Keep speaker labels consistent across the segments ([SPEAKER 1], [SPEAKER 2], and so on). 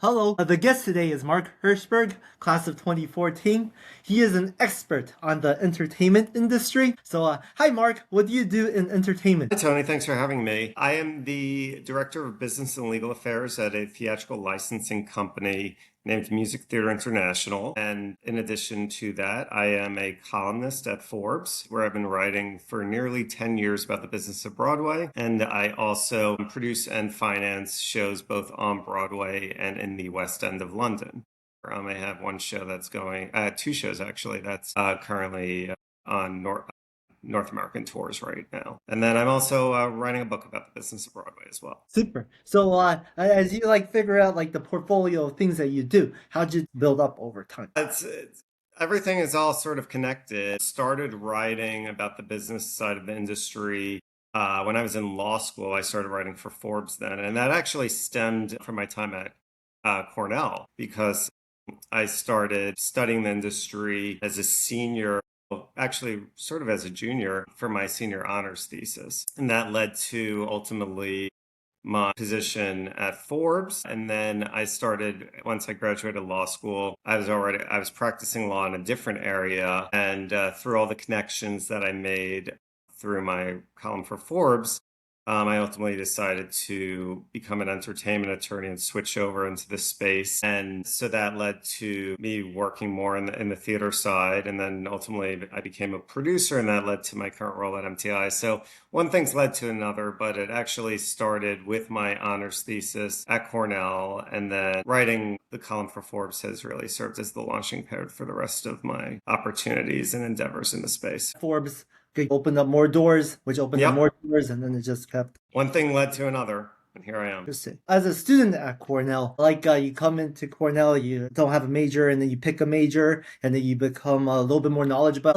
[SPEAKER 1] Hello. The guest today is Marc Hershberg, class of 2014. He is an expert on the entertainment industry. Hi, Marc. What do you do in entertainment?
[SPEAKER 2] Hi, Tony. Thanks for having me. I am the Director of Business and Legal Affairs at a theatrical licensing company named Music Theater International. And in addition to that, I am a columnist at Forbes, where I've been writing for nearly 10 years about the business of Broadway. And I also produce and finance shows both on Broadway and in the West End of London. I have one show that's going, two shows actually, that's currently on North American tours right now. And then I'm also writing a book about the business of Broadway as well.
[SPEAKER 1] Super. As you figure out the portfolio of things that you do, how'd you build up over time?
[SPEAKER 2] Everything is all sort of connected. Started writing about the business side of the industry when I was in law school. I started writing for Forbes then, and that actually stemmed from my time at Cornell, because I started studying the industry as a senior, actually sort of as a junior, for my senior honors thesis. And that led to ultimately my position at Forbes. And then I started, once I graduated law school, I was practicing law in a different area. And through all the connections that I made through my column for Forbes, I ultimately decided to become an entertainment attorney and switch over into the space. And so that led to me working more in the theater side. And then ultimately I became a producer, and that led to my current role at MTI. So one thing's led to another, but it actually started with my honors thesis at Cornell. And then writing the column for Forbes has really served as the launching pad for the rest of my opportunities and endeavors in the space.
[SPEAKER 1] Forbes opened up more doors, which opened up
[SPEAKER 2] Yep.
[SPEAKER 1] more doors, and then it just kept.
[SPEAKER 2] One thing led to another, and here I am.
[SPEAKER 1] Interesting. As a student at Cornell, you come into Cornell, you don't have a major, and then you pick a major, and then you become a little bit more knowledgeable.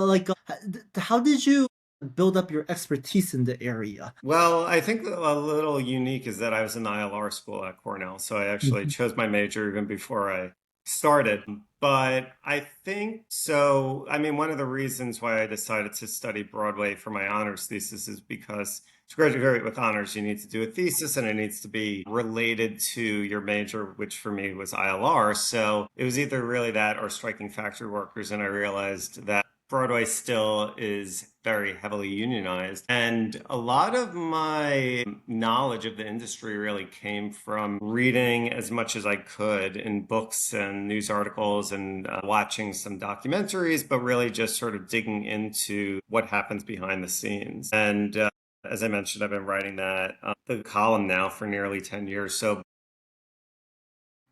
[SPEAKER 1] How did you build up your expertise in the area?
[SPEAKER 2] Well, I think a little unique is that I was in ILR school at Cornell, so I actually chose my major even before I started. But I think so. I mean, one of the reasons why I decided to study Broadway for my honors thesis is because to graduate with honors, you need to do a thesis, and it needs to be related to your major, which for me was ILR. So it was either really that or striking factory workers. And I realized that Broadway still is very heavily unionized. And a lot of my knowledge of the industry really came from reading as much as I could in books and news articles, and watching some documentaries, but really just sort of digging into what happens behind the scenes. And as I mentioned, I've been writing the column now for nearly 10 years. So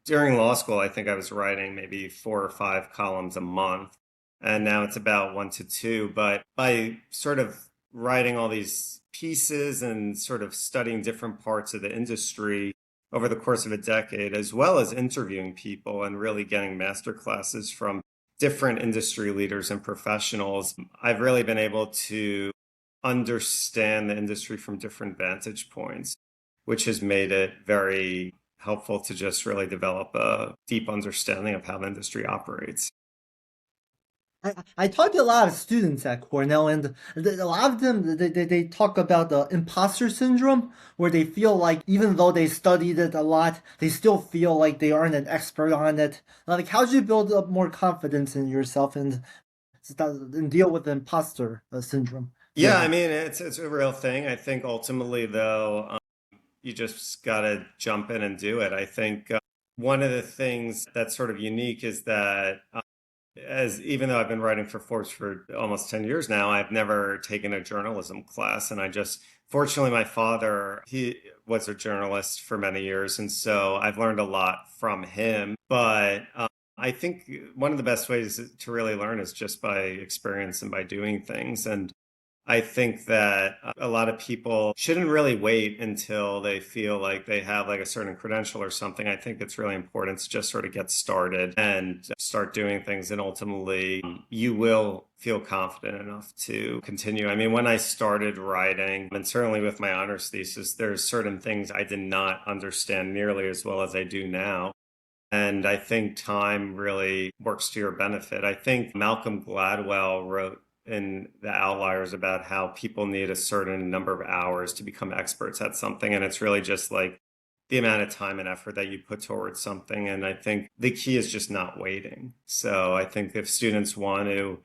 [SPEAKER 2] during law school, I think I was writing maybe 4 or 5 columns a month. And now it's about 1 to 2. But by sort of writing all these pieces and sort of studying different parts of the industry over the course of a decade, as well as interviewing people and really getting master classes from different industry leaders and professionals, I've really been able to understand the industry from different vantage points, which has made it very helpful to just really develop a deep understanding of how the industry operates.
[SPEAKER 1] I talked to a lot of students at Cornell, and a lot of them they talk about the imposter syndrome, where they feel like even though they studied it a lot, they still feel like they aren't an expert on it. How do you build up more confidence in yourself and deal with the imposter syndrome?
[SPEAKER 2] Yeah, I mean, it's a real thing. I think ultimately, though, you just got to jump in and do it. I think one of the things that's sort of unique is that as even though I've been writing for Forbes for almost 10 years now, I've never taken a journalism class. And fortunately, my father, he was a journalist for many years. And so I've learned a lot from him. But I think one of the best ways to really learn is just by experience and by doing things. And I think that a lot of people shouldn't really wait until they feel like they have like a certain credential or something. I think it's really important to just sort of get started and start doing things, and ultimately you will feel confident enough to continue. I mean, when I started writing, and certainly with my honors thesis, there's certain things I did not understand nearly as well as I do now. And I think time really works to your benefit. I think Malcolm Gladwell wrote in The Outliers about how people need a certain number of hours to become experts at something. And it's really just like the amount of time and effort that you put towards something. And I think the key is just not waiting. So I think if students want to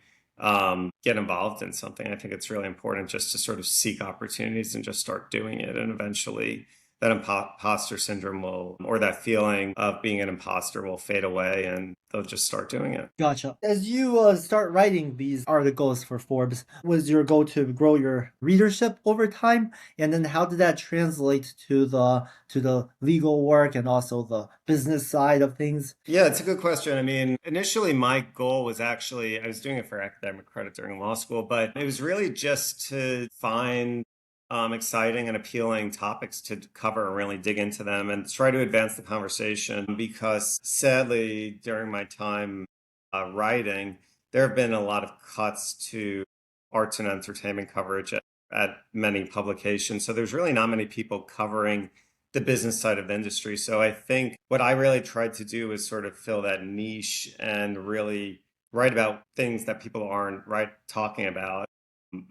[SPEAKER 2] get involved in something, I think it's really important just to sort of seek opportunities and just start doing it. And eventually that imposter syndrome will, or that feeling of being an imposter will fade away and they'll just start doing it.
[SPEAKER 1] Gotcha. As you start writing these articles for Forbes, was your goal to grow your readership over time? And then how did that translate to the legal work and also the business side of things?
[SPEAKER 2] Yeah, it's a good question. I mean, initially my goal was actually, I was doing it for academic credit during law school, but it was really just to find exciting and appealing topics to cover and really dig into them and try to advance the conversation. Because sadly, during my time writing, there have been a lot of cuts to arts and entertainment coverage at many publications. So there's really not many people covering the business side of the industry. So I think what I really tried to do is sort of fill that niche and really write about things that people aren't talking about.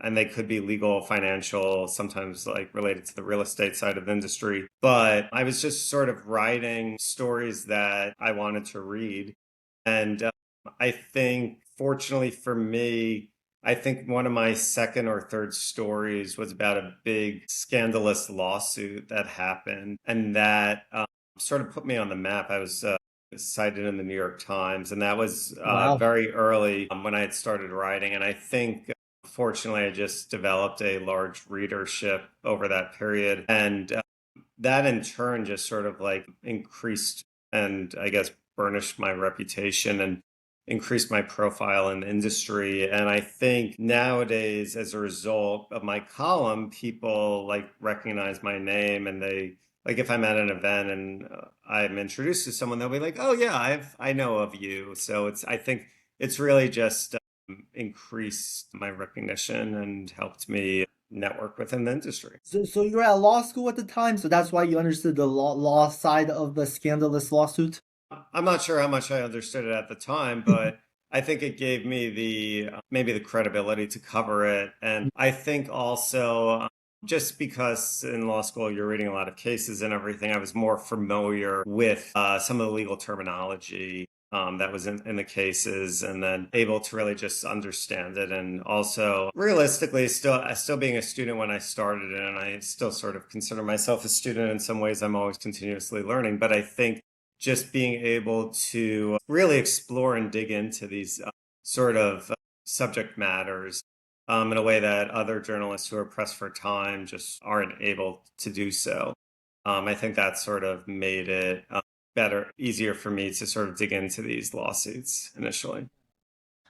[SPEAKER 2] And they could be legal, financial, sometimes like related to the real estate side of the industry. But I was just sort of writing stories that I wanted to read. And I think, fortunately for me, I think one of my second or third stories was about a big scandalous lawsuit that happened, and that sort of put me on the map. I was cited in the New York Times, and that was
[SPEAKER 1] Wow.
[SPEAKER 2] very early when I had started writing. And I think, fortunately, I just developed a large readership over that period. And that in turn just sort of like increased and I guess burnished my reputation and increased my profile in the industry. And I think nowadays, as a result of my column, people like recognize my name and they like if I'm at an event and I'm introduced to someone, they'll be like, "Oh yeah, I know of you." So I think it's really just increased my recognition and helped me network within the industry.
[SPEAKER 1] So you were at law school at the time, so that's why you understood the law side of the scandalous lawsuit?
[SPEAKER 2] I'm not sure how much I understood it at the time, but I think it gave me the maybe the credibility to cover it. And I think also just because in law school you're reading a lot of cases and everything, I was more familiar with some of the legal terminology that was in the cases, and then able to really just understand it. And also, realistically, still being a student when I started it, and I still sort of consider myself a student in some ways. I'm always continuously learning, but I think just being able to really explore and dig into these sort of subject matters in a way that other journalists who are pressed for time just aren't able to do so. I think that sort of made it better, easier for me to sort of dig into these lawsuits initially.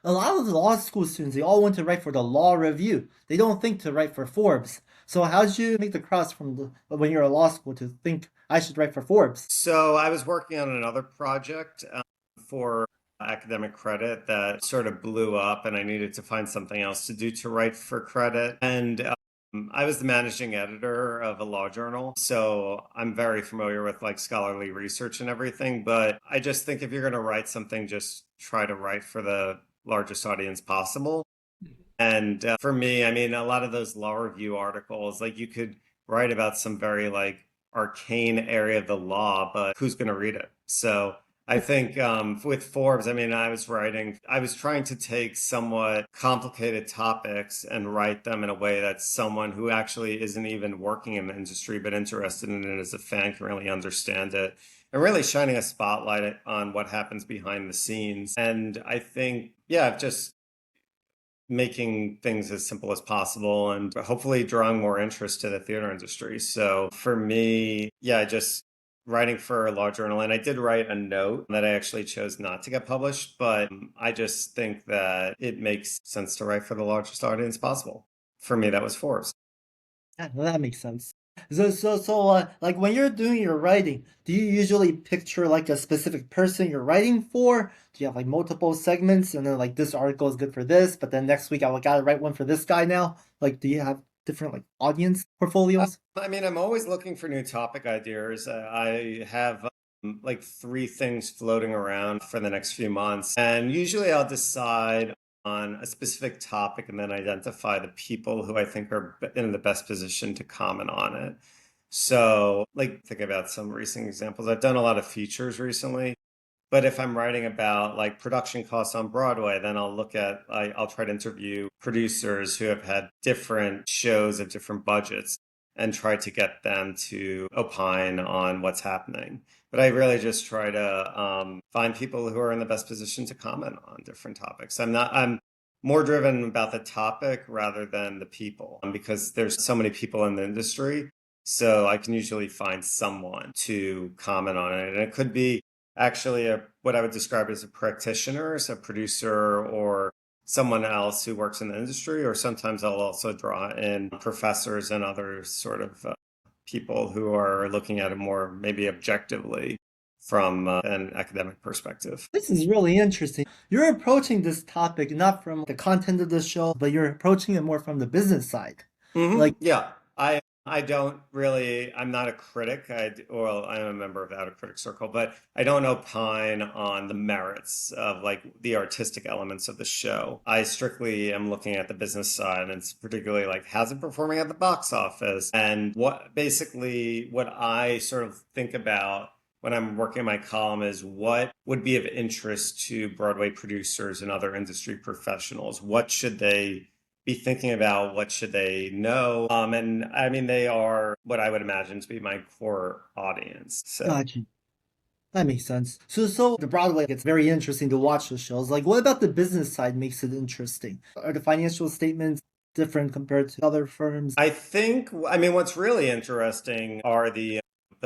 [SPEAKER 1] A lot of the law school students, they all want to write for the law review. They don't think to write for Forbes. So how did you make the cross from when you're at law school to think I should write for Forbes?
[SPEAKER 2] So I was working on another project for academic credit that sort of blew up, and I needed to find something else to do to write for credit. And I was the managing editor of a law journal, so I'm very familiar with like scholarly research and everything. But I just think if you're going to write something, just try to write for the largest audience possible. And for me, I mean, a lot of those law review articles, like you could write about some very like arcane area of the law, but who's going to read it? So I think with Forbes, I mean, I was trying to take somewhat complicated topics and write them in a way that someone who actually isn't even working in the industry, but interested in it as a fan can really understand it. And really shining a spotlight on what happens behind the scenes. And I think, yeah, just making things as simple as possible and hopefully drawing more interest to the theater industry. So for me, yeah, just writing for a law journal. And I did write a note that I actually chose not to get published, but I just think that it makes sense to write for the largest audience possible. For me, that was Forbes.
[SPEAKER 1] Yeah, well, that makes sense. Like when you're doing your writing, do you usually picture like a specific person you're writing for? Do you have like multiple segments and then like this article is good for this, but then next week I gotta write one for this guy now? Like, do you have different like audience portfolios?
[SPEAKER 2] I mean, I'm always looking for new topic ideas. I have like three things floating around for the next few months. And usually I'll decide on a specific topic and then identify the people who I think are in the best position to comment on it. So, like, think about some recent examples. I've done a lot of features recently, but if I'm writing about like production costs on Broadway, then I'll try to interview producers who have had different shows of different budgets and try to get them to opine on what's happening. But I really just try to find people who are in the best position to comment on different topics. I'm more driven about the topic rather than the people because there's so many people in the industry. So I can usually find someone to comment on it. And it could be actually what I would describe as a practitioner, so a producer or someone else who works in the industry, or sometimes I'll also draw in professors and other sort of people who are looking at it more maybe objectively from an academic perspective.
[SPEAKER 1] This is really interesting. You're approaching this topic not from the content of the show, but you're approaching it more from the business side. Like,
[SPEAKER 2] Yeah, I don't really. I'm not a critic. Well, I'm a member of the Outer Critic Circle, but I don't opine on the merits of like the artistic elements of the show. I strictly am looking at the business side, and it's particularly like how's it performing at the box office, and what I sort of think about when I'm working my column is what would be of interest to Broadway producers and other industry professionals. What should they be thinking about? What should they know? And I mean, they are what I would imagine to be my core audience. So
[SPEAKER 1] gotcha. That makes sense. So the Broadway gets very interesting to watch the shows. Like, what about the business side makes it interesting? Are the financial statements different compared to other firms?
[SPEAKER 2] I mean, what's really interesting are the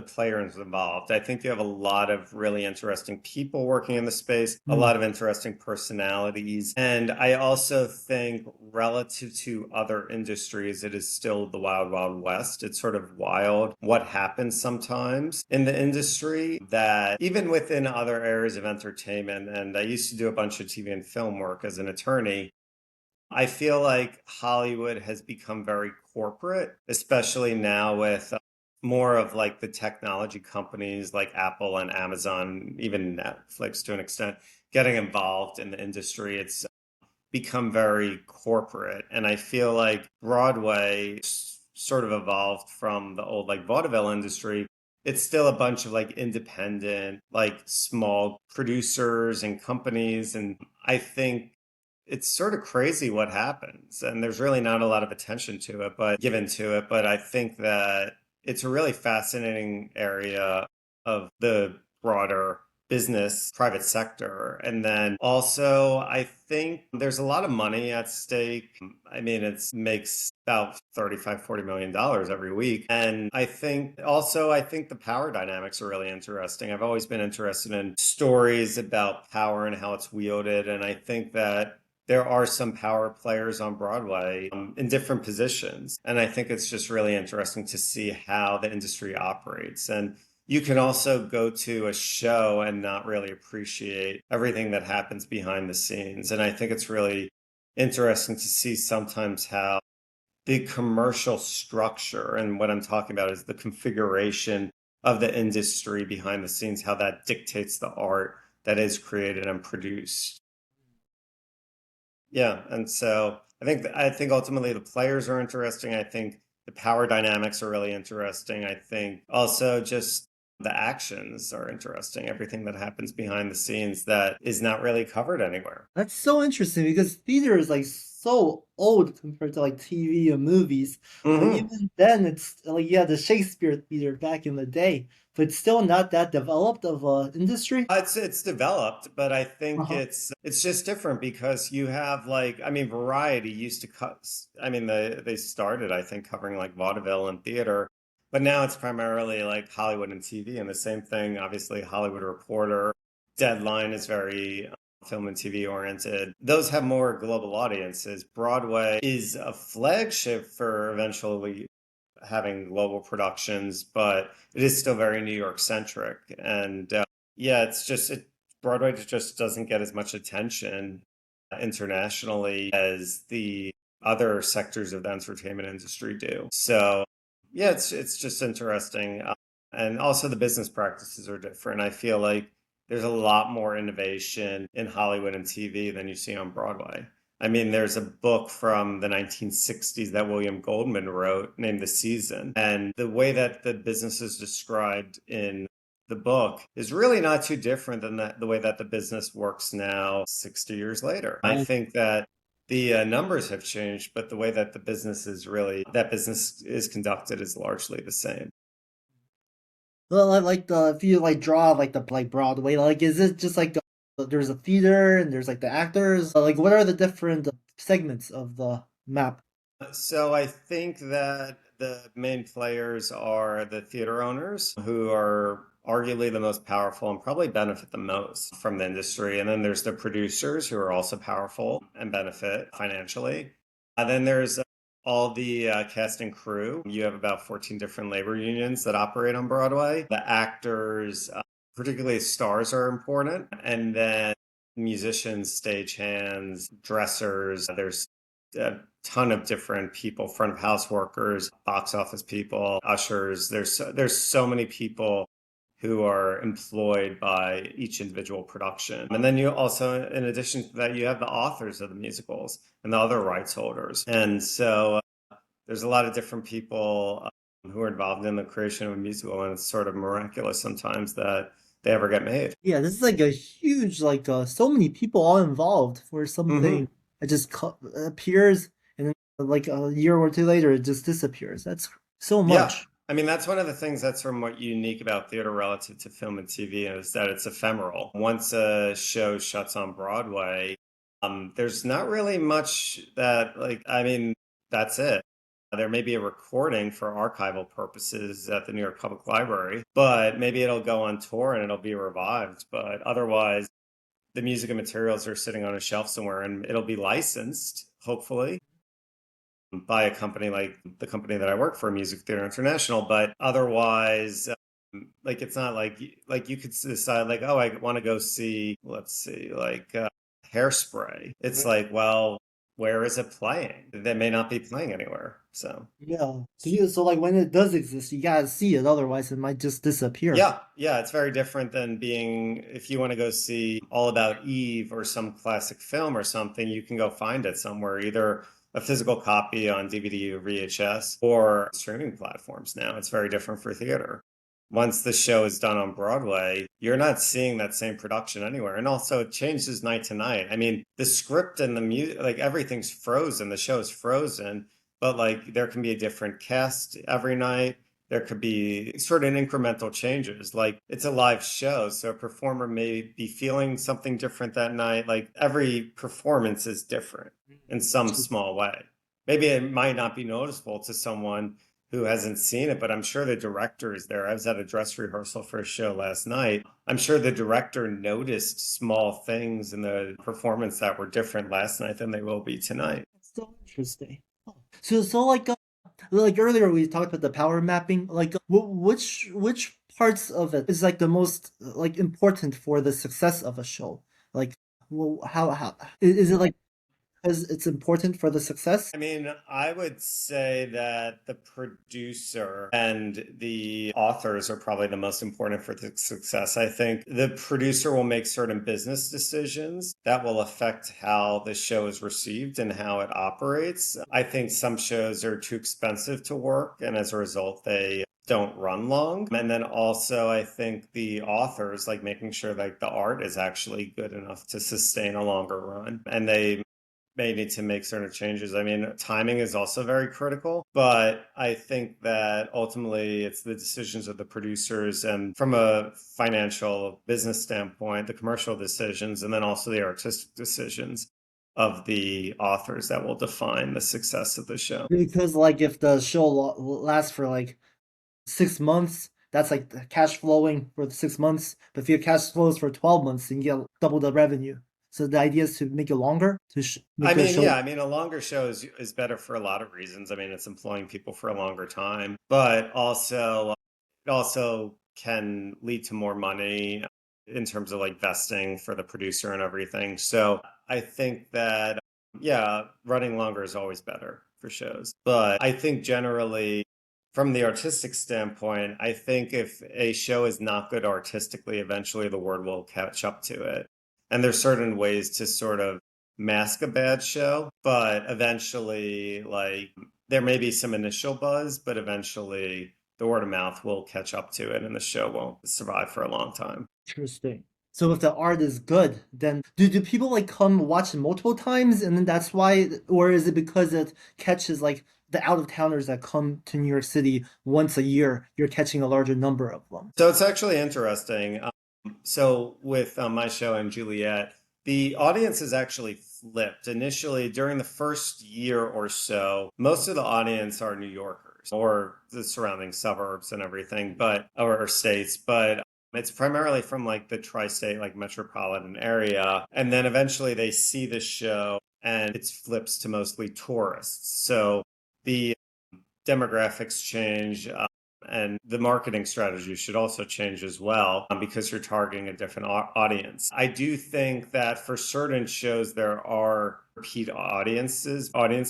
[SPEAKER 2] players involved. I think you have a lot of really interesting people working in the space, a
[SPEAKER 1] Hmm,
[SPEAKER 2] lot of interesting personalities. And I also think relative to other industries, it is still the wild, wild west. It's sort of wild what happens sometimes in the industry that even within other areas of entertainment, and I used to do a bunch of TV and film work as an attorney. I feel like Hollywood has become very corporate, especially now with more of like the technology companies like Apple and Amazon, even Netflix to an extent, getting involved in the industry. It's become very corporate. And I feel like Broadway sort of evolved from the old like vaudeville industry. It's still a bunch of like independent, like small producers and companies. And I think it's sort of crazy what happens. And there's really not a lot of attention to it, but given to it. But I think that it's a really fascinating area of the broader business, private sector. And then also, I think there's a lot of money at stake. I mean, it makes about 35, $40 million every week. And I think the power dynamics are really interesting. I've always been interested in stories about power and how it's wielded. And I think that there are some power players on Broadway in different positions. And I think it's just really interesting to see how the industry operates. And you can also go to a show and not really appreciate everything that happens behind the scenes. And I think it's really interesting to see sometimes how the commercial structure, and what I'm talking about is the configuration of the industry behind the scenes, how that dictates the art that is created and produced. Yeah, and so I think ultimately the players are interesting. I think the power dynamics are really interesting. I think also just the actions are interesting. Everything that happens behind the scenes that is not really covered anywhere.
[SPEAKER 1] That's so interesting because theater is like so old compared to like TV and movies. But
[SPEAKER 2] Hmm.
[SPEAKER 1] even then, it's like, yeah, the Shakespeare theater back in the day, but it's still not that developed of a industry.
[SPEAKER 2] It's developed, but I think
[SPEAKER 1] Uh-huh.
[SPEAKER 2] it's just different because you have like I mean Variety used to cut I mean they started I think covering like vaudeville and theater, but now it's primarily like Hollywood and TV and the same thing obviously Hollywood Reporter, Deadline is very film and TV oriented. Those have more global audiences. Broadway is a flagship for eventually having global productions, but it is still very New York centric. And yeah, Broadway just doesn't get as much attention internationally as the other sectors of the entertainment industry do. So yeah, it's just interesting. And also the business practices are different. I feel like there's a lot more innovation in Hollywood and TV than you see on Broadway. I mean, there's a book from the 1960s that William Goldman wrote named The Season. And the way that the business is described in the book is really not too different than the way that the business works now, 60 years later. I
[SPEAKER 1] Oh,
[SPEAKER 2] think that the numbers have changed, but the way that that business is conducted is largely the same.
[SPEAKER 1] well, like the if you like draw like the like Broadway, like is it just like there's a theater and there's like the actors? Like what are the different segments of the map?
[SPEAKER 2] So I think that the main players are the theater owners who are arguably the most powerful and probably benefit the most from the industry. And then there's the producers who are also powerful and benefit financially. And then there's all the cast and crew. You have about 14 different labor unions that operate on Broadway. The actors, particularly stars, are important. And then musicians, stagehands, dressers. There's a ton of different people, front of house workers, box office people, ushers. There's so many people who are employed by each individual production. And then you also, in addition to that, you have the authors of the musicals and the other rights holders. And so there's a lot of different people who are involved in the creation of a musical, and it's sort of miraculous sometimes that they ever get made.
[SPEAKER 1] Yeah, this is like a huge like so many people all involved for something.
[SPEAKER 2] Hmm.
[SPEAKER 1] It just appears and then like a year or two later it just disappears. That's so
[SPEAKER 2] Yeah.
[SPEAKER 1] much.
[SPEAKER 2] I mean, that's one of the things that's somewhat unique about theater relative to film and TV is that it's ephemeral. Once a show shuts on Broadway, there's not really much that, like, I mean, that's it. There may be a recording for archival purposes at the New York Public Library, but maybe it'll go on tour and it'll be revived. But otherwise, the music and materials are sitting on a shelf somewhere and it'll be licensed, hopefully by a company like the company that I work for, Music Theater International. But otherwise, like it's not like you could decide like, oh, I want to go see, let's see, like Hairspray. It's like, well, where is it playing? They may not be playing anywhere. So
[SPEAKER 1] Yeah. So like when it does exist, you gotta see it, otherwise it might just disappear.
[SPEAKER 2] yeah, yeah, it's very different than being if you want to go see All About Eve or some classic film or something, you can go find it somewhere, either a physical copy on DVD or VHS or streaming platforms now. It's very different for theater. Once the show is done on Broadway, you're not seeing that same production anywhere. And also it changes night to night. I mean, the script and the music, like everything's frozen, the show is frozen, but like there can be a different cast every night. There could be sort of incremental changes. Like it's a live show, so a performer may be feeling something different that night. Like every performance is different in some small way. Maybe it might not be noticeable to someone who hasn't seen it, but I'm sure the director is there. I was at a dress rehearsal for a show last night. I'm sure the director noticed small things in the performance that were different last night than they will be tonight.
[SPEAKER 1] That's so interesting. Oh. So like earlier we talked about the power mapping. Like which parts of it is like the most like important for the success of a show? Like how is it like because it's important for the success?
[SPEAKER 2] I mean, I would say that the producer and the authors are probably the most important for the success. I think the producer will make certain business decisions that will affect how the show is received and how it operates. I think some shows are too expensive to work, and as a result, they don't run long. And then also, I think the authors like making sure like the art is actually good enough to sustain a longer run. And they may need to make certain changes. I mean, timing is also very critical, but I think that ultimately it's the decisions of the producers and from a financial business standpoint, the commercial decisions, and then also the artistic decisions of the authors that will define the success of the show.
[SPEAKER 1] Because like if the show lasts for like 6 months, that's like the cash flowing for the 6 months. But if your cash flows for 12 months, then you get double the revenue. So the idea is to make it longer to make
[SPEAKER 2] I
[SPEAKER 1] the
[SPEAKER 2] mean,
[SPEAKER 1] show.
[SPEAKER 2] yeah, I mean, a longer show is better for a lot of reasons. I mean, it's employing people for a longer time, but also it also can lead to more money in terms of like vesting for the producer and everything. So I think that, yeah, running longer is always better for shows. But I think generally, from the artistic standpoint, I think if a show is not good artistically, eventually the word will catch up to it. And there's certain ways to sort of mask a bad show, but eventually, like, there may be some initial buzz, but eventually the word of mouth will catch up to it and the show won't survive for a long time.
[SPEAKER 1] Interesting. So if the art is good, then do people like come watch it multiple times and then that's why, or is it because it catches like the out of towners that come to New York City once a year, you're catching a larger number of them?
[SPEAKER 2] So it's actually interesting. So with my show and Juliet, the audience is actually flipped. Initially, during the first year or so, most of the audience are New Yorkers or the surrounding suburbs and everything, but or states, but it's primarily from like the tri-state, like metropolitan area. And then eventually they see the show and it flips to mostly tourists. So the demographics change, and the marketing strategy should also change as well, because you're targeting a different audience. I do think that for certain shows, there are repeat audience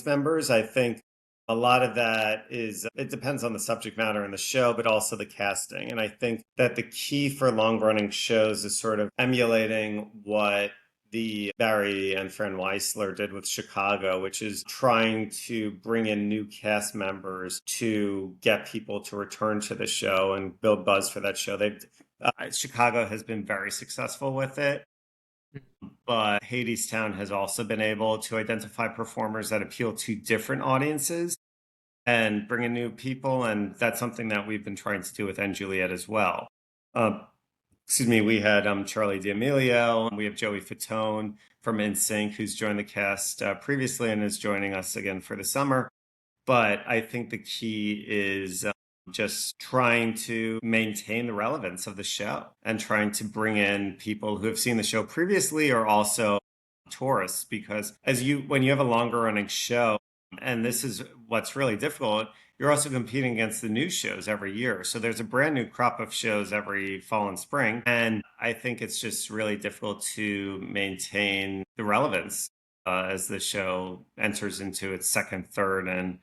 [SPEAKER 2] members. I think a lot of that is, it depends on the subject matter in the show, but also the casting. And I think that the key for long running shows is sort of emulating what the Barry and Fran Weisler did with Chicago, which is trying to bring in new cast members to get people to return to the show and build buzz for that show. Chicago has been very successful with it, but Hadestown has also been able to identify performers that appeal to different audiences and bring in new people, and that's something that we've been trying to do with & Juliet as well. Excuse me, we had Charlie D'Amelio, we have Joey Fatone from NSYNC, who's joined the cast previously and is joining us again for the summer. But I think the key is just trying to maintain the relevance of the show and trying to bring in people who have seen the show previously or also tourists, because when you have a longer running show, and this is what's really difficult, you're also competing against the new shows every year. So there's a brand new crop of shows every fall and spring. And I think it's just really difficult to maintain the relevance as the show enters into its second, third, and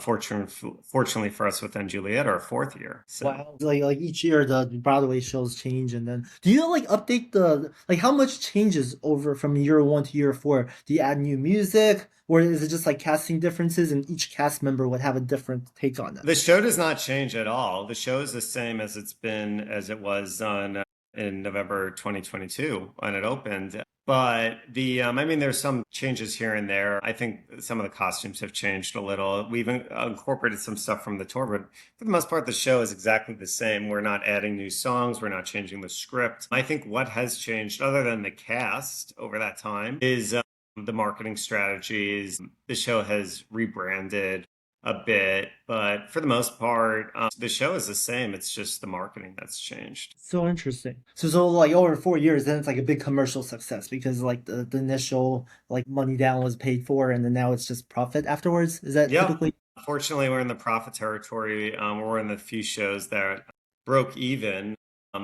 [SPEAKER 2] fortunately for us with Juliet, our fourth year. So
[SPEAKER 1] Wow. Like each year the Broadway shows change and then do you like update the like how much changes over from year one to year four? Do you add new music or is it just like casting differences and each cast member would have a different take on it?
[SPEAKER 2] the show does not change at all. The show is the same as it was on in November 2022 when it opened. But I mean, there's some changes here and there. I think some of the costumes have changed a little. We've incorporated some stuff from the tour, but for the most part, the show is exactly the same. We're not adding new songs. We're not changing the script. I think what has changed, other than the cast over that time, is the marketing strategies. The show has rebranded a bit, but for the most part, the show is the same. It's just the marketing that's changed.
[SPEAKER 1] So interesting. So like over 4 years, then it's like a big commercial success because like the initial like money down was paid for and then now it's just profit afterwards. Is that
[SPEAKER 2] Yep.
[SPEAKER 1] typically?
[SPEAKER 2] Fortunately, we're in the profit territory. We're in the few shows that broke even.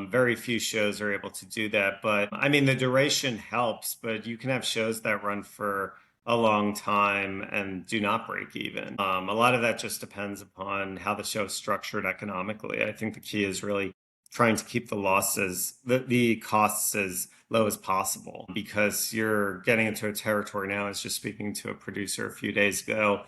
[SPEAKER 2] Very few shows are able to do that. But I mean, the duration helps, but you can have shows that run for a long time and do not break even. A lot of that just depends upon how the show is structured economically. I think the key is really trying to keep the costs as low as possible, because you're getting into a territory now. I was just speaking to a producer a few days ago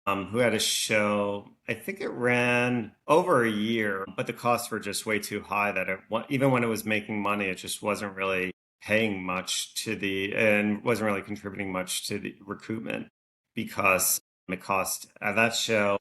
[SPEAKER 2] who had a show. I think it ran over a year, but the costs were just way too high that even when it was making money, it just wasn't really paying much and wasn't really contributing much to the recoupment, because it cost that show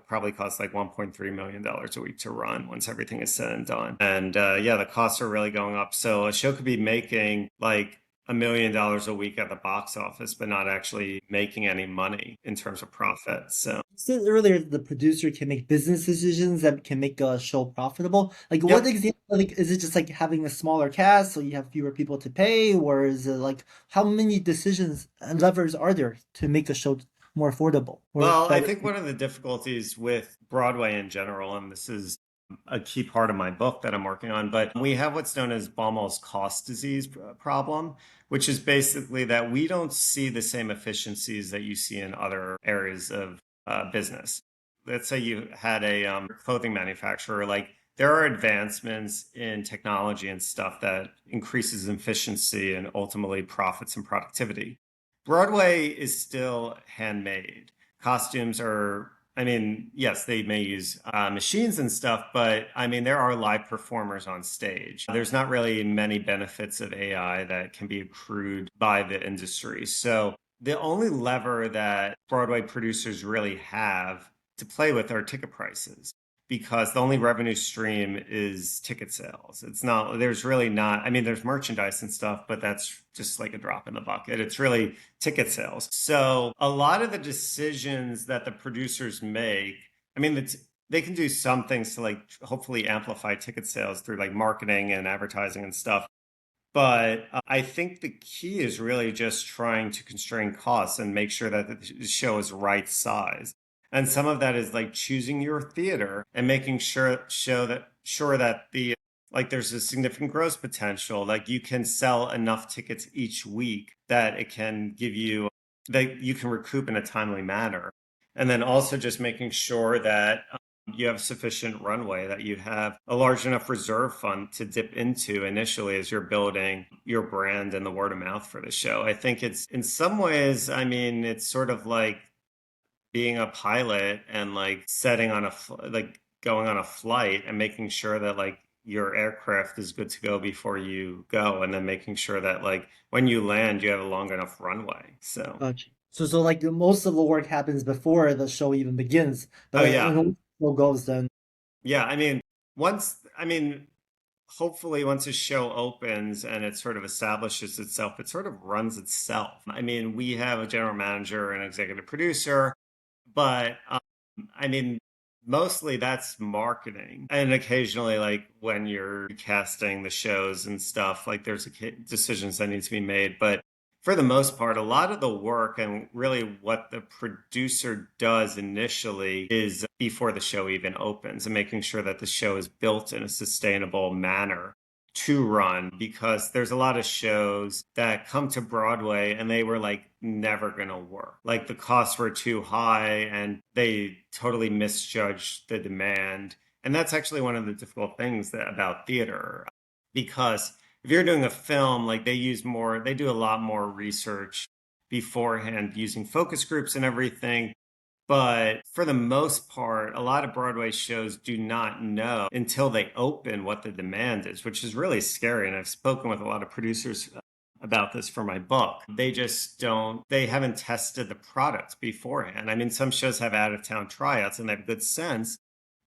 [SPEAKER 2] probably cost like $1.3 million a week to run once everything is said and done. And yeah, the costs are really going up. So a show could be making like $1 million a week at the box office, but not actually making any money in terms of profit. So,
[SPEAKER 1] You said earlier the producer can make business decisions that can make a show profitable. Like what
[SPEAKER 2] yep.
[SPEAKER 1] example, like is it just like having a smaller cast so you have fewer people to pay, or is it like how many decisions and levers are there to make a show more affordable or
[SPEAKER 2] Well, I
[SPEAKER 1] better?
[SPEAKER 2] think one of the difficulties with Broadway in general, and this is a key part of my book that I'm working on, but we have what's known as Baumol's cost disease problem, which is basically that we don't see the same efficiencies that you see in other areas of business. Let's say you had a clothing manufacturer, like there are advancements in technology and stuff that increases efficiency and ultimately profits and productivity. Broadway is still handmade. Costumes are, I mean, yes, they may use machines and stuff, but I mean, there are live performers on stage. There's not really many benefits of AI that can be accrued by the industry. So the only lever that Broadway producers really have to play with are ticket prices because the only revenue stream is ticket sales. It's not, there's really not, I mean, there's merchandise and stuff, but that's just like a drop in the bucket. It's really ticket sales. So a lot of the decisions that the producers make, I mean, they can do some things to like hopefully amplify ticket sales through like marketing and advertising and stuff. But I think the key is really just trying to constrain costs and make sure that the show is right size. And some of that is like choosing your theater and making sure that the like there's a significant growth potential. Like you can sell enough tickets each week that it can give you that you can recoup in a timely manner. And then also just making sure that you have sufficient runway, that you have a large enough reserve fund to dip into initially as you're building your brand and the word of mouth for the show. I think it's in some ways, I mean, it's sort of like being a pilot and like setting on like going on a flight and making sure that like your aircraft is good to go before you go, and then making sure that like when you land, you have a long enough runway. So,
[SPEAKER 1] Gotcha. So like most of the work happens before the show even begins,
[SPEAKER 2] oh
[SPEAKER 1] but
[SPEAKER 2] yeah,
[SPEAKER 1] when the show goes, then
[SPEAKER 2] yeah. I mean, I mean, hopefully once a show opens and it sort of establishes itself, it sort of runs itself. I mean, we have a general manager and executive producer, but I mean, mostly that's marketing. And occasionally, like when you're casting the shows and stuff, like there's decisions that need to be made. But for the most part, a lot of the work and really what the producer does initially is before the show even opens and making sure that the show is built in a sustainable manner to run, because there's a lot of shows that come to Broadway and they were like never gonna work. Like the costs were too high and they totally misjudged the demand. And that's actually one of the difficult things about theater, because if you're doing a film, like they do a lot more research beforehand using focus groups and everything. But for the most part, a lot of Broadway shows do not know until they open what the demand is, which is really scary. And I've spoken with a lot of producers about this for my book. They just don't, they haven't tested the product beforehand. I mean, some shows have out of town tryouts and they have good sense,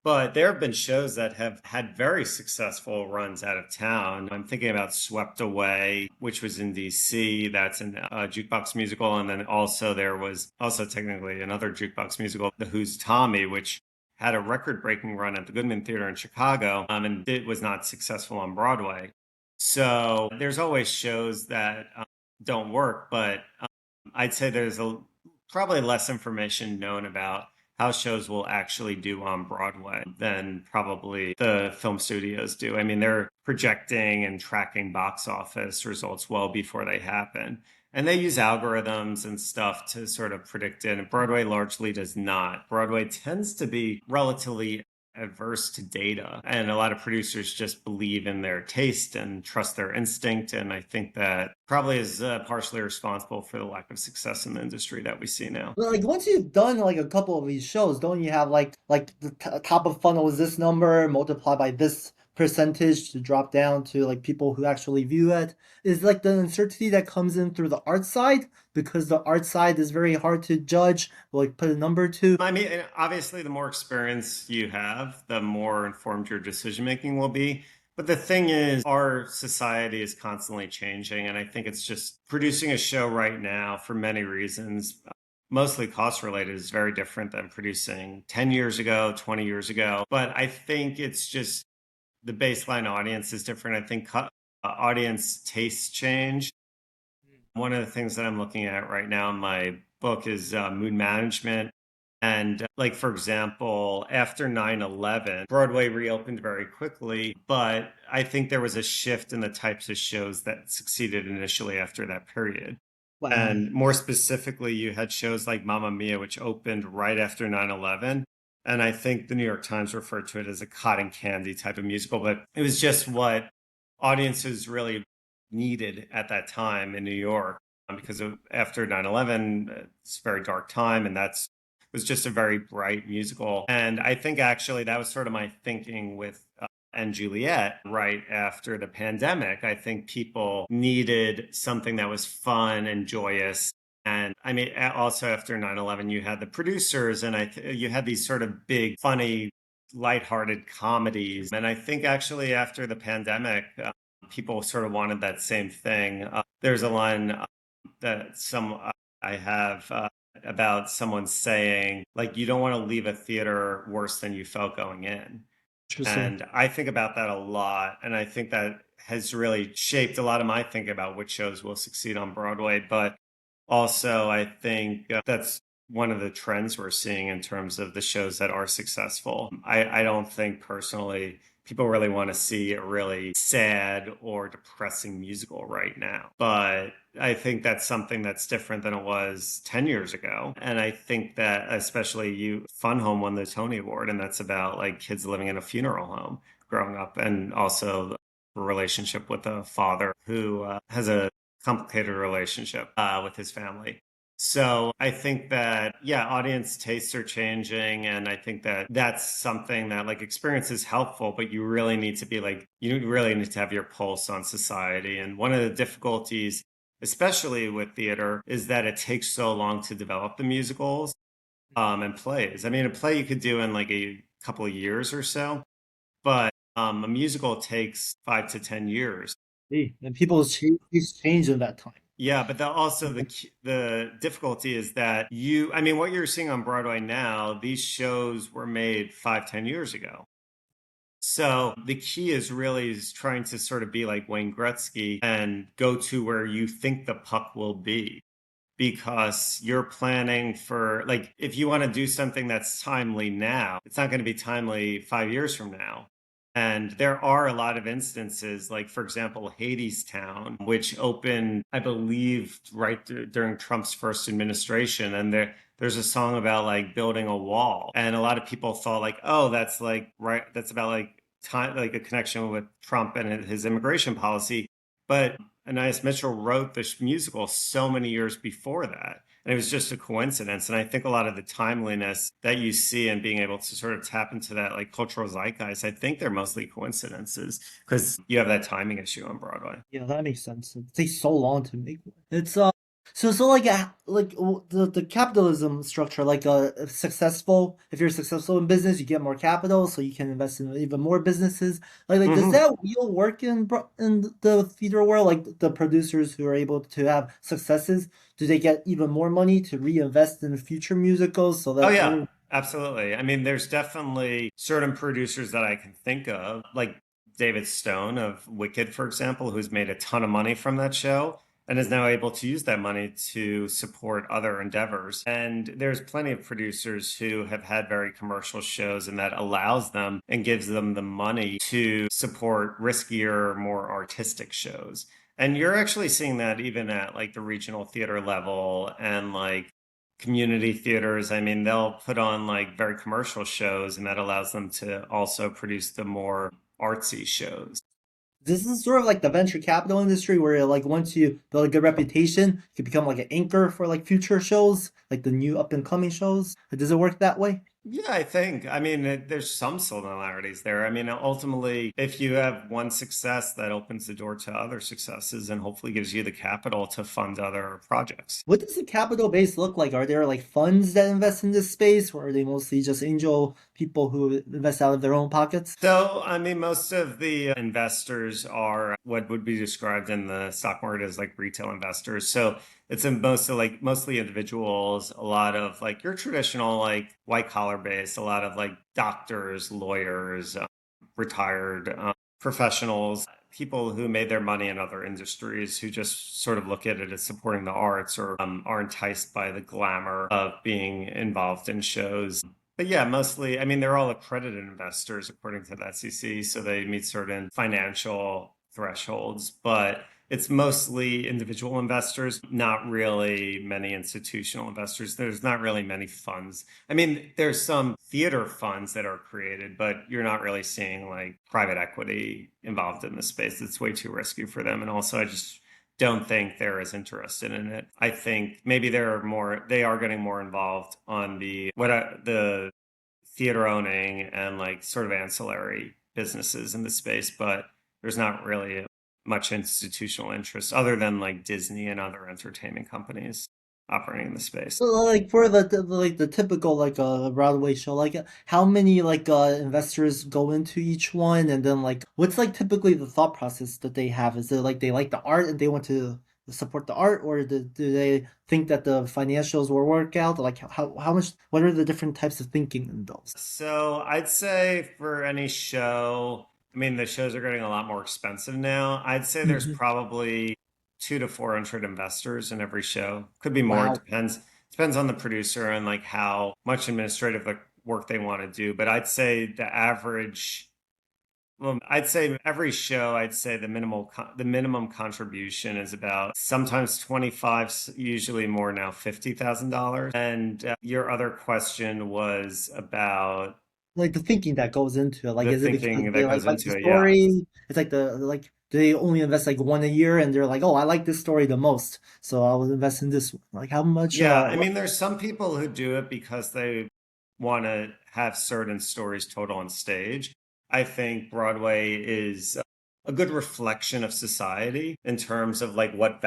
[SPEAKER 2] but there have been shows that have had very successful runs out of town. I'm thinking about Swept Away, which was in DC. That's a jukebox musical. And then also there was also technically another jukebox musical, The Who's Tommy, which had a record-breaking run at the Goodman Theater in Chicago, and it was not successful on Broadway. So there's always shows that don't work, but I'd say there's probably less information known about how shows will actually do on Broadway than probably the film studios do. I mean, they're projecting and tracking box office results well before they happen. And they use algorithms and stuff to sort of predict it. And Broadway largely does not. Broadway tends to be relatively adverse to data. And a lot of producers just believe in their taste and trust their instinct. And I think that probably is partially responsible for the lack of success in the industry that we see now.
[SPEAKER 1] but like once you've done like a couple of these shows, don't you have like the top of funnel is this number multiplied by this percentage to drop down to like people who actually view it? Is like the uncertainty that comes in through the art side because the art side is very hard to judge, like put a number to.
[SPEAKER 2] I mean, obviously, the more experience you have, the more informed your decision making will be. But the thing is, our society is constantly changing. And I think it's just producing a show right now for many reasons, mostly cost related, is very different than producing 10 years ago, 20 years ago. But I think it's just the baseline audience is different. I think audience tastes change. One of the things that I'm looking at right now in my book is mood management. And like, for example, after 9/11, Broadway reopened very quickly, but I think there was a shift in the types of shows that succeeded initially after that period.
[SPEAKER 1] Wow.
[SPEAKER 2] And more specifically, you had shows like Mamma Mia, which opened right after 9/11. And I think the New York Times referred to it as a cotton candy type of musical, but it was just what audiences really needed at that time in New York. because after 9/11, it's a very dark time, and that's was just a very bright musical. And I think actually that was sort of my thinking with and Juliet right after the pandemic. I think people needed something that was fun and joyous. And I mean, also after 9/11, you had the producers, and you had these sort of big, funny, lighthearted comedies. And I think actually after the pandemic, people sort of wanted that same thing. There's a line that I have about someone saying, like, you don't want to leave a theater worse than you felt going in.
[SPEAKER 1] Interesting.
[SPEAKER 2] And I think about that a lot. And I think that has really shaped a lot of my thinking about which shows will succeed on Broadway. But also, I think that's one of the trends we're seeing in terms of the shows that are successful. I don't think personally people really want to see a really sad or depressing musical right now. But I think that's something that's different than it was 10 years ago. And I think that especially Fun Home won the Tony Award, and that's about like kids living in a funeral home growing up, and also a relationship with a father who has a complicated relationship with his family. So I think that, yeah, audience tastes are changing. And I think that that's something that like experience is helpful, but you really need to be like, you really need to have your pulse on society. And one of the difficulties, especially with theater, is that it takes so long to develop the musicals and plays. I mean, a play you could do in like a couple of years or so, but a musical takes 5 to 10 years.
[SPEAKER 1] And people's change in that time.
[SPEAKER 2] Yeah, but also the difficulty is that I mean, what you're seeing on Broadway now, these shows were made 5, 10 years ago. So the key is really is trying to sort of be like Wayne Gretzky and go to where you think the puck will be, because you're planning for, like, if you want to do something that's timely now, it's not going to be timely 5 years from now. And there are a lot of instances, like, for example, Hadestown, which opened, I believe, during Trump's first administration. And there's a song about like building a wall. And a lot of people thought, like, oh, that's like, right, that's about like time, like a connection with Trump and his immigration policy. But Anais Mitchell wrote this musical so many years before that. And it was just a coincidence. And I think a lot of the timeliness that you see and being able to sort of tap into that like cultural zeitgeist, I think they're mostly coincidences because you have that timing issue on Broadway.
[SPEAKER 1] Yeah, that makes sense. It takes so long to make one. It's so like the capitalism structure, like successful, if you're successful in business, you get more capital, so you can invest in even more businesses. Like does
[SPEAKER 2] Hmm.
[SPEAKER 1] that wheel work in the theater world? Like the producers who are able to have successes, do they get even more money to reinvest in future musicals so
[SPEAKER 2] Oh,
[SPEAKER 1] that
[SPEAKER 2] yeah,
[SPEAKER 1] other
[SPEAKER 2] absolutely. I mean, there's definitely certain producers that I can think of, like David Stone of Wicked, for example, who's made a ton of money from that show and is now able to use that money to support other endeavors. And there's plenty of producers who have had very commercial shows, and that allows them and gives them the money to support riskier, more artistic shows. And you're actually seeing that even at like the regional theater level and like community theaters. I mean, they'll put on like very commercial shows, and that allows them to also produce the more artsy shows.
[SPEAKER 1] this is sort of like the venture capital industry where like once you build a good reputation, you can become like an anchor for like future shows, like the new up and coming shows. Does it work that way?
[SPEAKER 2] Yeah, I think. I mean, there's some similarities there. I mean, ultimately, if you have one success, that opens the door to other successes and hopefully gives you the capital to fund other projects.
[SPEAKER 1] What does the capital base look like? Are there like funds that invest in this space, or are they mostly just angel people who invest out of their own pockets?
[SPEAKER 2] So, I mean, most of the investors are what would be described in the stock market as like retail investors. So it's mostly individuals, a lot of like your traditional like white collar base, a lot of like doctors, lawyers, retired professionals, people who made their money in other industries who just sort of look at it as supporting the arts, or are enticed by the glamour of being involved in shows. But yeah, mostly, I mean, they're all accredited investors according to the SEC, so they meet certain financial thresholds. But it's mostly individual investors, not really many institutional investors. There's not really many funds. I mean, there's some theater funds that are created, but you're not really seeing like private equity involved in the space. It's way too risky for them. And also, I just don't think they're as interested in it. I think maybe they are getting more involved on the theater owning and like sort of ancillary businesses in the space, but there's not really much institutional interest other than like Disney and other entertainment companies operating in the space.
[SPEAKER 1] So, like for like the typical like Broadway show, like how many like investors go into each one, and then like what's like typically the thought process that they have? Is it like they like the art and they want to support the art, or do they think that the financials will work out? Like how much? What are the different types of thinking in those?
[SPEAKER 2] So I'd say for any show, I mean, the shows are getting a lot more expensive now. I'd say there's
[SPEAKER 1] Mhm.
[SPEAKER 2] probably 200 to 400 investors in every show. Could be more. It
[SPEAKER 1] Wow.
[SPEAKER 2] depends on the producer and like how much administrative like, work they want to do. But I'd say the average, well, I'd say every show, I'd say the minimum contribution is about sometimes 25, usually more now $50,000. And your other question was about
[SPEAKER 1] Like the thinking that goes into it. Like,
[SPEAKER 2] the
[SPEAKER 1] is it because
[SPEAKER 2] thinking
[SPEAKER 1] they
[SPEAKER 2] that goes
[SPEAKER 1] like the
[SPEAKER 2] into it. Yeah.
[SPEAKER 1] story? It's like the like do they only invest like one a year and they're like, oh, I like this story the most, so I will invest in this one. Like how much?
[SPEAKER 2] Yeah. I mean, there's some people who do it because they want to have certain stories told on stage. I think Broadway is a good reflection of society in terms of like what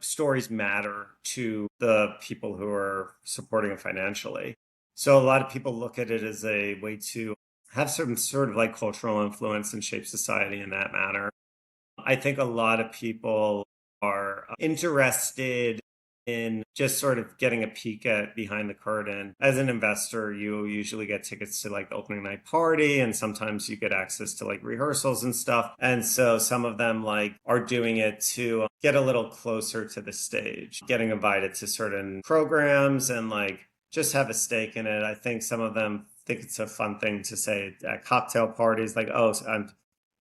[SPEAKER 2] stories matter to the people who are supporting it financially. So a lot of people look at it as a way to have some sort of like cultural influence and shape society in that manner. I think a lot of people are interested in just sort of getting a peek at behind the curtain. As an investor, you usually get tickets to like the opening night party, and sometimes you get access to like rehearsals and stuff. And so some of them like are doing it to get a little closer to the stage, getting invited to certain programs and like just have a stake in it. I think some of them think it's a fun thing to say at cocktail parties, like, oh, I'm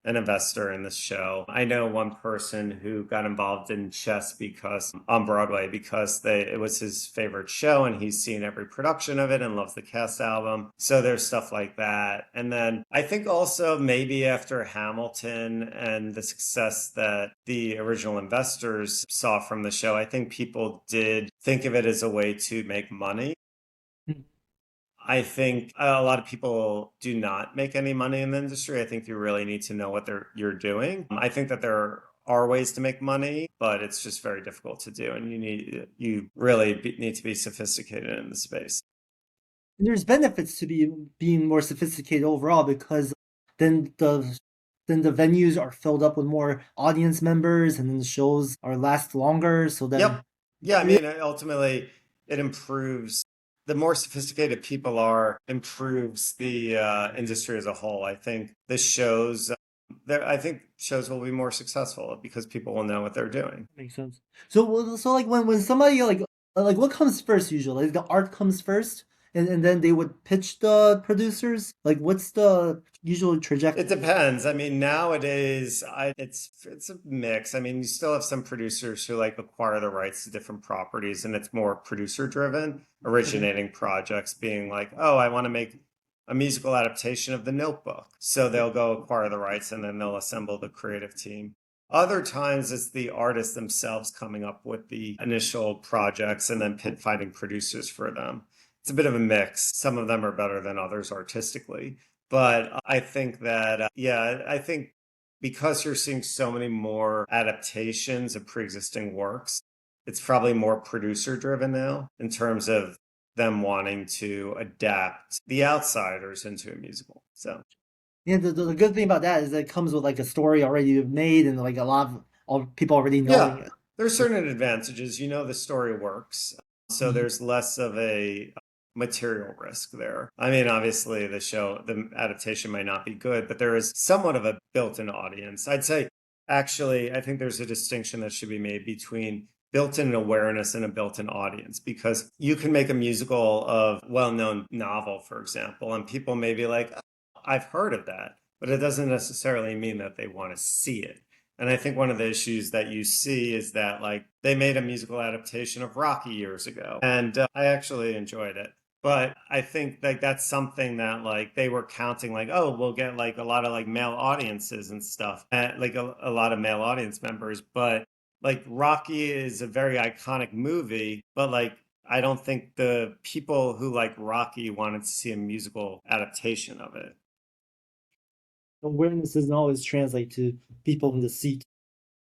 [SPEAKER 2] an investor in this show. I know one person who got involved in chess because on Broadway because it was his favorite show and he's seen every production of it and loves the cast album. So there's stuff like that. And then I think also maybe after Hamilton and the success that the original investors saw from the show, I think people did think of it as a way to make money. I think a lot of people do not make any money in the industry. I think you really need to know what you're doing. I think that there are ways to make money, but it's just very difficult to do, and you really need to be sophisticated in the space.
[SPEAKER 1] And there's benefits to being more sophisticated overall because then the venues are filled up with more audience members, and then the shows are last longer. So then,
[SPEAKER 2] Yep. Yeah, I mean, ultimately, it improves. The more sophisticated people are, improves the industry as a whole. I think I think shows will be more successful because people will know what they're doing.
[SPEAKER 1] makes sense. So like when somebody like what comes first usually? Like the art comes first, and then they would pitch the producers. Like what's the usual
[SPEAKER 2] It
[SPEAKER 1] trajectory?
[SPEAKER 2] depends. I mean, nowadays, it's a mix. I mean, you still have some producers who like acquire the rights to different properties, and it's more producer driven,
[SPEAKER 1] Okay.
[SPEAKER 2] originating projects being like, oh, I want to make a musical adaptation of The Notebook. So they'll go acquire the rights and then they'll assemble the creative team. Other times it's the artists themselves coming up with the initial projects and then finding producers for them. It's a bit of a mix. Some of them are better than others artistically. But I think that, yeah, I think because you're seeing so many more adaptations of pre-existing works, it's probably more producer driven now in terms of them wanting to adapt The Outsiders into a musical. So,
[SPEAKER 1] Yeah, the good thing about that is that it comes with like a story already made and like a lot of all people already knowing
[SPEAKER 2] yeah,
[SPEAKER 1] it.
[SPEAKER 2] there's
[SPEAKER 1] So,
[SPEAKER 2] certain advantages. You know, the story works. So
[SPEAKER 1] mhm.
[SPEAKER 2] there's less of a material risk there. I mean, obviously, the adaptation might not be good, but there is somewhat of a built-in audience. I'd say, actually, I think there's a distinction that should be made between built-in awareness and a built-in audience because you can make a musical of well-known novel, for example, and people may be like, "Oh, I've heard of that," but it doesn't necessarily mean that they want to see it. And I think one of the issues that you see is that like they made a musical adaptation of Rocky years ago, and I actually enjoyed it. But I think like that's something that like they were counting like, oh, we'll get like a lot of like male audiences and stuff, like a lot of male audience members. But like Rocky is a very iconic movie, but like I don't think the people who like Rocky wanted to see a musical adaptation of it.
[SPEAKER 1] Awareness doesn't always translate to people in the seat.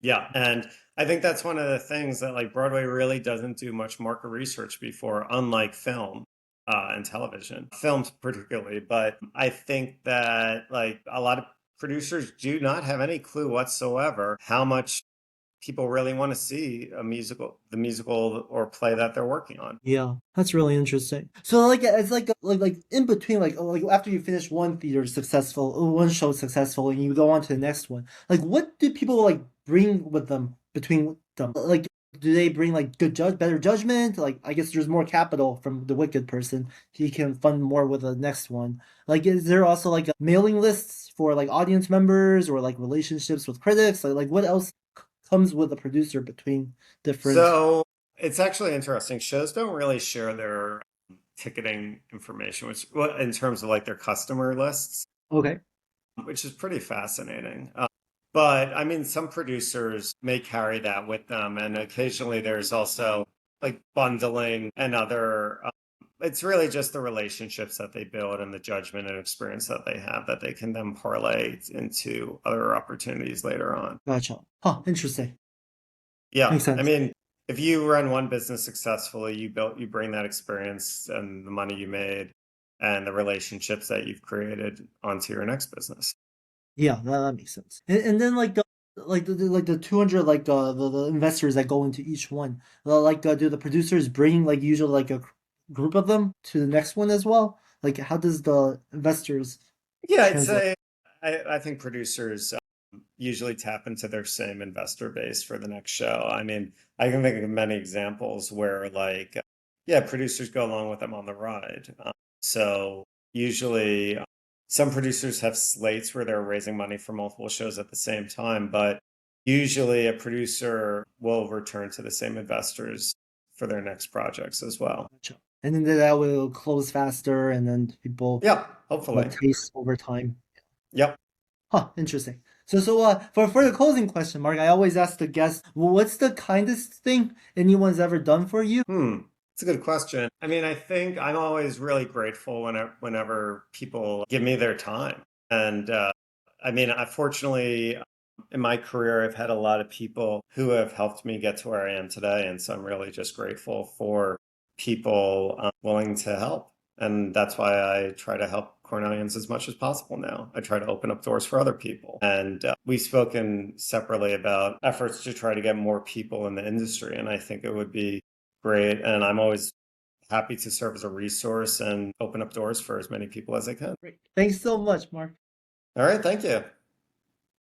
[SPEAKER 2] Yeah, and I think that's one of the things that like Broadway really doesn't do much market research before, unlike film and television, films particularly. But I think that like a lot of producers do not have any clue whatsoever how much people really want to see the musical or play that they're working on.
[SPEAKER 1] Yeah, that's really interesting. So like it's like in between like after you finish one theater successful, one show successful, and you go on to the next one. Like what do people like bring with them between them? Like do they bring like better judgment? Like I guess there's more capital from the wicked person. He can fund more with the next one. Like is there also like mailing lists for like audience members or like relationships with critics? Like what else comes with a producer between different.
[SPEAKER 2] So it's actually interesting. Shows don't really share their ticketing information, which well, in terms of like their customer lists,
[SPEAKER 1] Okay.
[SPEAKER 2] which is pretty fascinating. But I mean, some producers may carry that with them, and occasionally there's also like bundling and other. It's really just the relationships that they build and the judgment and experience that they have that they can then parlay into other opportunities later on.
[SPEAKER 1] Gotcha. Huh, interesting.
[SPEAKER 2] Yeah,
[SPEAKER 1] Makes
[SPEAKER 2] I
[SPEAKER 1] sense.
[SPEAKER 2] mean, if you run one business successfully, you bring that experience and the money you made and the relationships that you've created onto your next business.
[SPEAKER 1] Yeah, that makes sense. And then like the 200 like the investors that go into each one. Like do the producers bring like usually like a group of them to the next one as well? Like how does the investors
[SPEAKER 2] Yeah, I'd
[SPEAKER 1] translate?
[SPEAKER 2] say I think producers usually tap into their same investor base for the next show. I mean, I can think of many examples where, like, yeah, producers go along with them on the ride. So usually, some producers have slates where they're raising money for multiple shows at the same time, but usually a producer will return to the same investors for their next projects as well.
[SPEAKER 1] Gotcha. And then that will close faster and then people
[SPEAKER 2] Yeah, hopefully.
[SPEAKER 1] taste over time.
[SPEAKER 2] Yep.
[SPEAKER 1] Huh, interesting. For the closing question, Mark, I always ask the guests, what's the kindest thing anyone's ever done for you?
[SPEAKER 2] It's a good question. I mean, I think I'm always really grateful whenever people give me their time. And I mean, I fortunately in my career, I've had a lot of people who have helped me get to where I am today. And so I'm really just grateful for people willing to help. And that's why I try to help Cornellians as much as possible now. I try to open up doors for other people. And we've spoken separately about efforts to try to get more people in the industry. And I think it would be great. And I'm always happy to serve as a resource and open up doors for as many people as I can.
[SPEAKER 1] Great. Thanks so much, Mark.
[SPEAKER 2] All right. Thank you.